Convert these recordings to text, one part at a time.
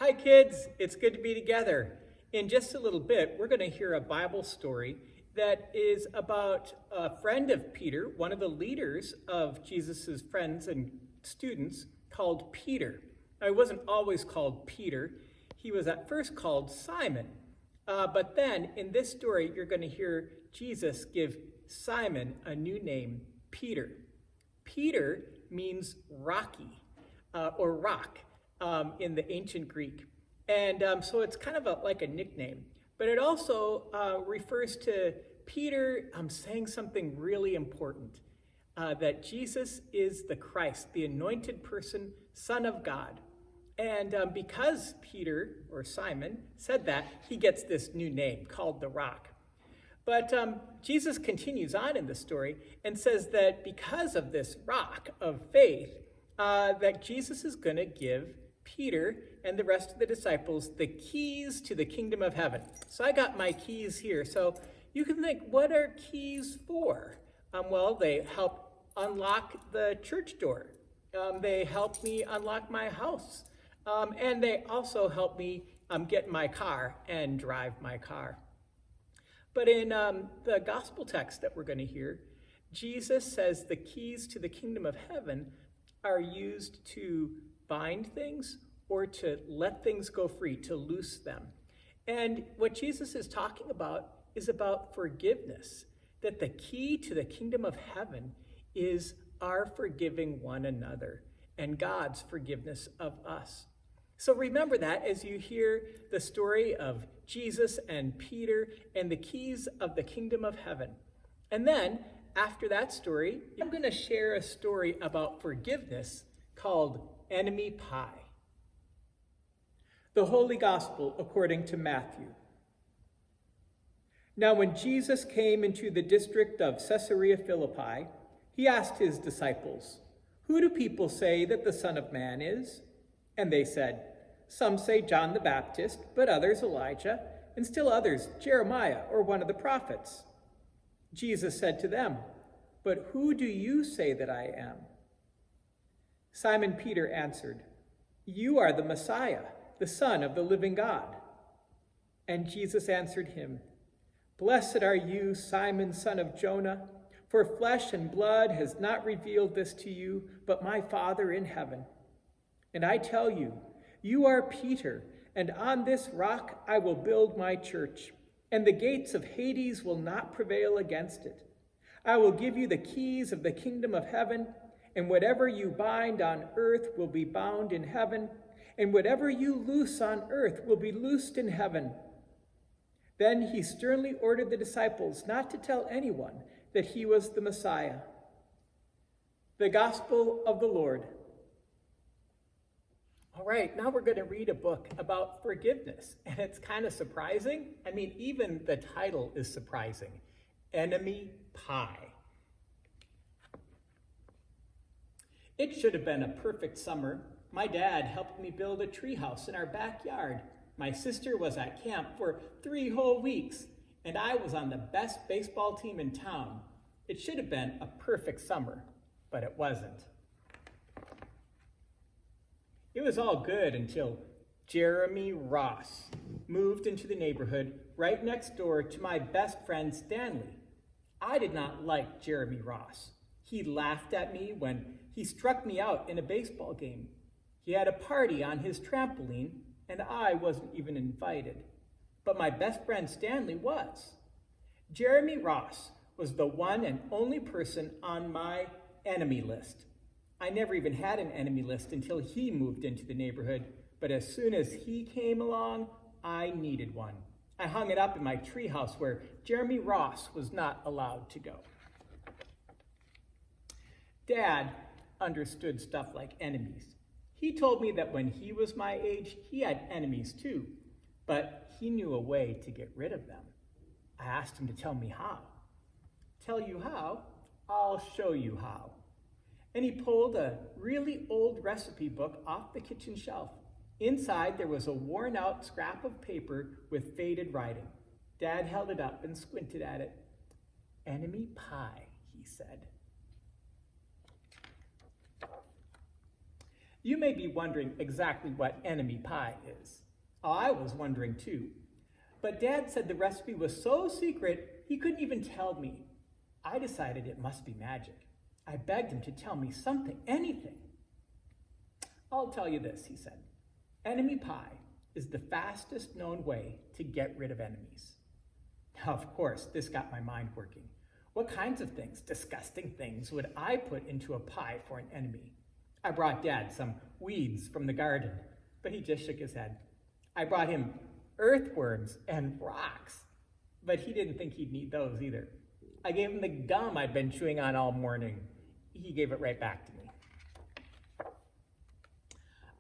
Hi kids, it's good to be together. In just a little bit, we're going to hear a Bible story that is about a friend of Peter, one of the leaders of Jesus's friends and students, called Peter. Now, he wasn't always called Peter. He was at first called Simon. But then in this story, you're going to hear Jesus give Simon a new name, Peter. Peter means rocky or rock. In the ancient Greek. And so it's kind of like a nickname. But it also refers to Peter saying something really important, that Jesus is the Christ, the anointed person, Son of God. And because Peter, or Simon, said that, he gets this new name called the Rock. But Jesus continues on in the story and says that because of this rock of faith, that Jesus is going to give Peter and the rest of the disciples the keys to the kingdom of heaven. So I got my keys here. So you can think, what are keys for? Well, they help unlock the church door. They help me unlock my house. And they also help me get in my car and drive my car. But in the gospel text that we're going to hear, Jesus says the keys to the kingdom of heaven are used to bind things or to let things go free, to loose them. And what Jesus is talking about is about forgiveness, that the key to the kingdom of heaven is our forgiving one another and God's forgiveness of us. So remember that as you hear the story of Jesus and Peter and the keys of the kingdom of heaven. And then after that story, I'm going to share a story about forgiveness called Enemy Pie. The Holy Gospel according to Matthew. Now when Jesus came into the district of Caesarea Philippi, he asked his disciples, "Who do people say that the Son of Man is?" And they said, "Some say John the Baptist, but others Elijah, and still others Jeremiah or one of the prophets." Jesus said to them, "But who do you say that I am?" Simon Peter answered, "You are the Messiah, the Son of the living God." And Jesus answered him, "Blessed are you, Simon, son of Jonah, for flesh and blood has not revealed this to you, but my Father in heaven. And I tell you, you are Peter, and on this rock I will build my church, and the gates of Hades will not prevail against it. I will give you the keys of the kingdom of heaven, and whatever you bind on earth will be bound in heaven, and whatever you loose on earth will be loosed in heaven." Then he sternly ordered the disciples not to tell anyone that he was the Messiah. The Gospel of the Lord. All right, now we're going to read a book about forgiveness, and it's kind of surprising. I mean, even the title is surprising. Enemy Pie. It should have been a perfect summer. My dad helped me build a treehouse in our backyard. My sister was at camp for 3 whole weeks, and I was on the best baseball team in town. It should have been a perfect summer, but it wasn't. It was all good until Jeremy Ross moved into the neighborhood right next door to my best friend Stanley. I did not like Jeremy Ross. He laughed at me when he struck me out in a baseball game. He had a party on his trampoline, and I wasn't even invited. But my best friend Stanley was. Jeremy Ross was the one and only person on my enemy list. I never even had an enemy list until he moved into the neighborhood, but as soon as he came along, I needed one. I hung it up in my treehouse where Jeremy Ross was not allowed to go. Dad understood stuff like enemies. He told me that when he was my age, he had enemies too, but he knew a way to get rid of them. I asked him to tell me how. Tell you how? I'll show you how. And he pulled a really old recipe book off the kitchen shelf. Inside, there was a worn-out scrap of paper with faded writing. Dad held it up and squinted at it. "Enemy pie," he said. You may be wondering exactly what enemy pie is. I was wondering too. But Dad said the recipe was so secret he couldn't even tell me. I decided it must be magic. I begged him to tell me something, anything. I'll tell you this, he said. Enemy pie is the fastest known way to get rid of enemies. Now, of course, this got my mind working. What kinds of things, disgusting things, would I put into a pie for an enemy? I brought Dad some weeds from the garden, but he just shook his head. I brought him earthworms and rocks, but he didn't think he'd need those either. I gave him the gum I'd been chewing on all morning. He gave it right back to me.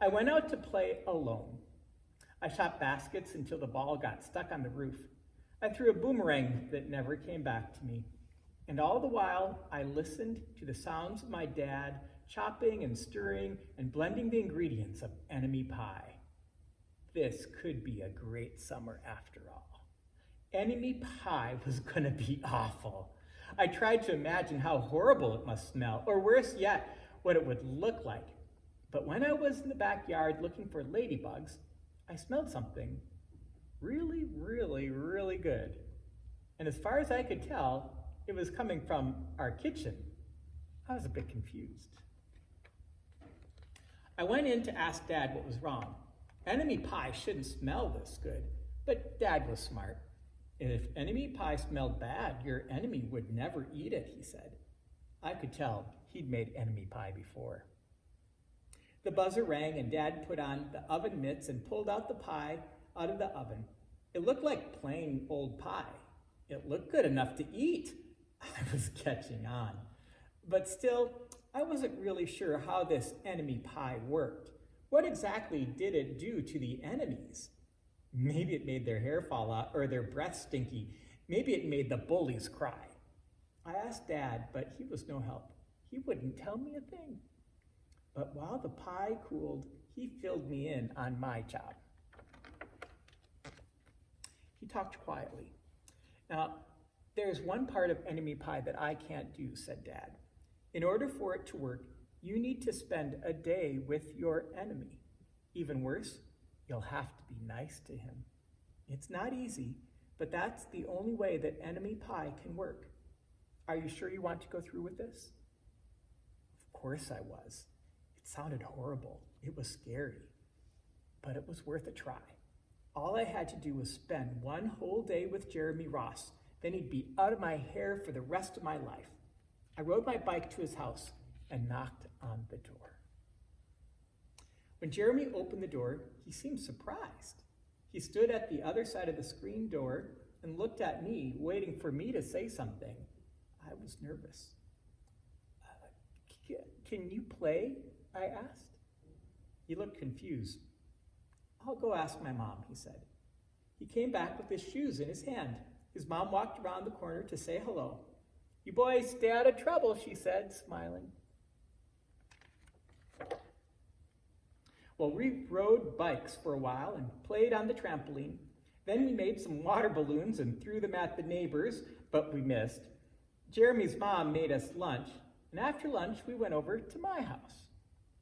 I went out to play alone. I shot baskets until the ball got stuck on the roof. I threw a boomerang that never came back to me. And all the while, I listened to the sounds of my dad chopping and stirring and blending the ingredients of enemy pie. This could be a great summer after all. Enemy pie was going to be awful. I tried to imagine how horrible it must smell, or worse yet, what it would look like. But when I was in the backyard looking for ladybugs, I smelled something really, really, really good. And as far as I could tell, it was coming from our kitchen. I was a bit confused. I went in to ask Dad what was wrong. Enemy pie shouldn't smell this good, but Dad was smart. If enemy pie smelled bad, your enemy would never eat it, he said. I could tell he'd made enemy pie before. The buzzer rang and Dad put on the oven mitts and pulled out the pie out of the oven. It looked like plain old pie. It looked good enough to eat. I was catching on. But still, I wasn't really sure how this enemy pie worked. What exactly did it do to the enemies? Maybe it made their hair fall out or their breath stinky. Maybe it made the bullies cry. I asked Dad, but he was no help. He wouldn't tell me a thing. But while the pie cooled, he filled me in on my job. He talked quietly. Now, there's one part of enemy pie that I can't do, said Dad. In order for it to work, you need to spend a day with your enemy. Even worse, you'll have to be nice to him. It's not easy, but that's the only way that enemy pie can work. Are you sure you want to go through with this? Of course I was. It sounded horrible. It was scary, but it was worth a try. All I had to do was spend one whole day with Jeremy Ross. Then he'd be out of my hair for the rest of my life. I rode my bike to his house and knocked on the door. When Jeremy opened the door, he seemed surprised. He stood at the other side of the screen door and looked at me, waiting for me to say something. I was nervous. Can you play? I asked. He looked confused. I'll go ask my mom, he said. He came back with his shoes in his hand. His mom walked around the corner to say hello. You boys stay out of trouble, she said, smiling. Well, we rode bikes for a while and played on the trampoline. Then we made some water balloons and threw them at the neighbors, but we missed. Jeremy's mom made us lunch, and after lunch we went over to my house.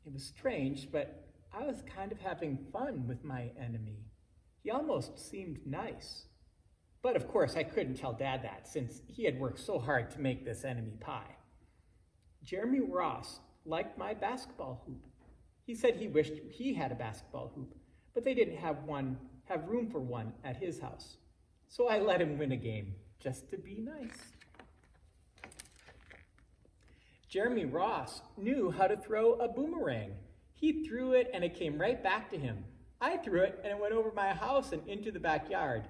It was strange, but I was kind of having fun with my enemy. He almost seemed nice. But of course, I couldn't tell Dad that, since he had worked so hard to make this enemy pie. Jeremy Ross liked my basketball hoop. He said he wished he had a basketball hoop, but they didn't have room for one at his house. So I let him win a game, just to be nice. Jeremy Ross knew how to throw a boomerang. He threw it and it came right back to him. I threw it and it went over my house and into the backyard.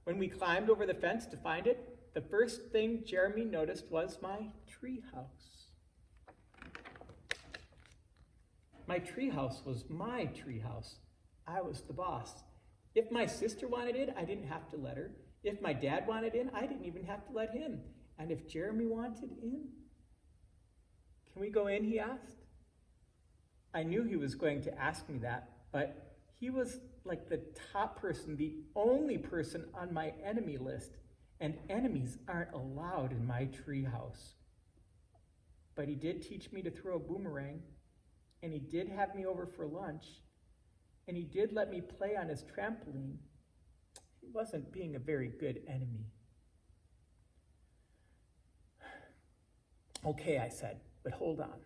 When we climbed over the fence to find it, the first thing Jeremy noticed was my treehouse. My treehouse was my treehouse. I was the boss. If my sister wanted in, I didn't have to let her. If my dad wanted in, I didn't even have to let him. And if Jeremy wanted in, can we go in, he asked. I knew he was going to ask me that, but he was like the top person, the only person on my enemy list, and enemies aren't allowed in my treehouse. But he did teach me to throw a boomerang. and he did have me over for lunch, and he did let me play on his trampoline. He wasn't being a very good enemy. Okay, I said, but hold on.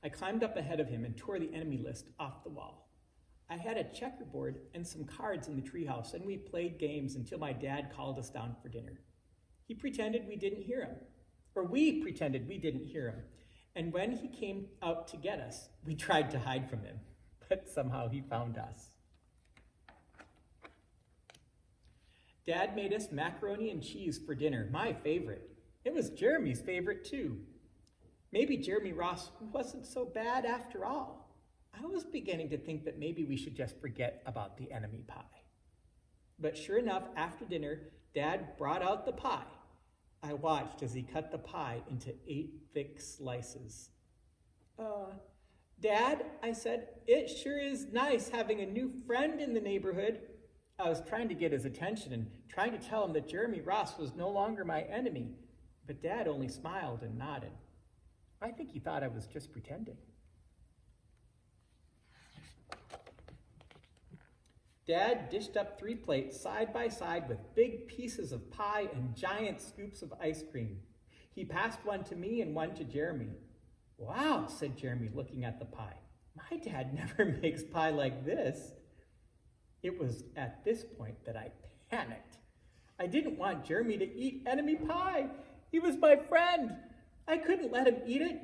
I climbed up ahead of him and tore the enemy list off the wall. I had a checkerboard and some cards in the treehouse, and we played games until my dad called us down for dinner. He pretended we didn't hear him, or we pretended we didn't hear him. And when he came out to get us, we tried to hide from him, but somehow he found us. Dad made us macaroni and cheese for dinner, my favorite. It was Jeremy's favorite too. Maybe Jeremy Ross wasn't so bad after all. I was beginning to think that maybe we should just forget about the enemy pie. But sure enough, after dinner, Dad brought out the pie. I watched as he cut the pie into 8 thick slices. Dad, I said, it sure is nice having a new friend in the neighborhood. I was trying to get his attention and trying to tell him that Jeremy Ross was no longer my enemy, but Dad only smiled and nodded. I think he thought I was just pretending. Dad dished up 3 plates side by side with big pieces of pie and giant scoops of ice cream. He passed one to me and one to Jeremy. Wow, said Jeremy, looking at the pie. My dad never makes pie like this. It was at this point that I panicked. I didn't want Jeremy to eat enemy pie. He was my friend. I couldn't let him eat it.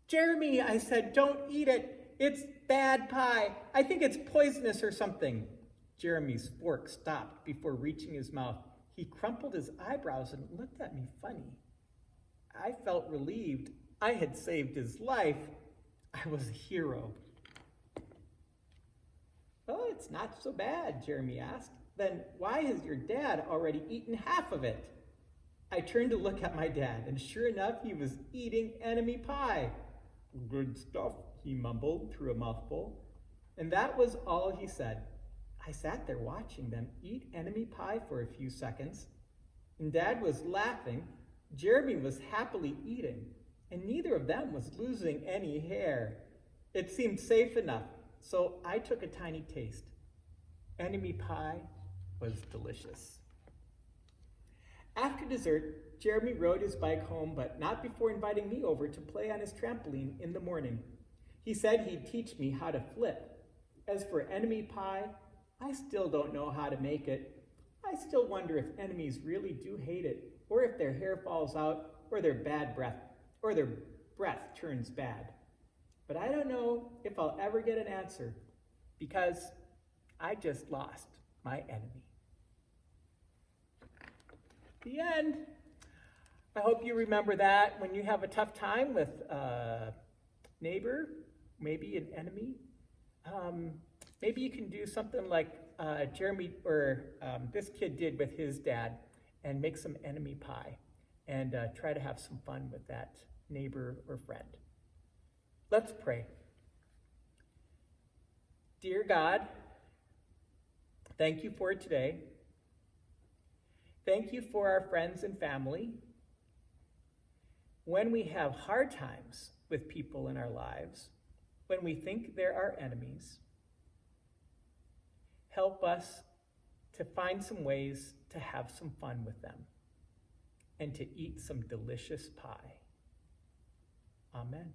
Jeremy, I said, don't eat it. It's bad pie. I think it's poisonous or something. Jeremy's fork stopped before reaching his mouth. He crumpled his eyebrows and looked at me funny. I felt relieved. I had saved his life. I was a hero. Oh, it's not so bad, Jeremy asked. Then why has your dad already eaten half of it? I turned to look at my dad, and sure enough, he was eating enemy pie. Good stuff, he mumbled through a mouthful. And that was all he said. I sat there watching them eat enemy pie for a few seconds, and Dad was laughing. Jeremy was happily eating, and neither of them was losing any hair. It seemed safe enough, so I took a tiny taste. Enemy pie was delicious. After dessert, Jeremy rode his bike home, but not before inviting me over to play on his trampoline in the morning. He said he'd teach me how to flip. As for enemy pie, I still don't know how to make it. I still wonder if enemies really do hate it, or if their hair falls out, or their breath turns bad. But I don't know if I'll ever get an answer, because I just lost my enemy. The end. I hope you remember that when you have a tough time with a neighbor, maybe an enemy. Maybe you can do something like Jeremy or this kid did with his dad and make some enemy pie and try to have some fun with that neighbor or friend. Let's pray. Dear God, thank you for today. Thank you for our friends and family. When we have hard times with people in our lives, when we think they're our enemies, help us to find some ways to have some fun with them and to eat some delicious pie. Amen.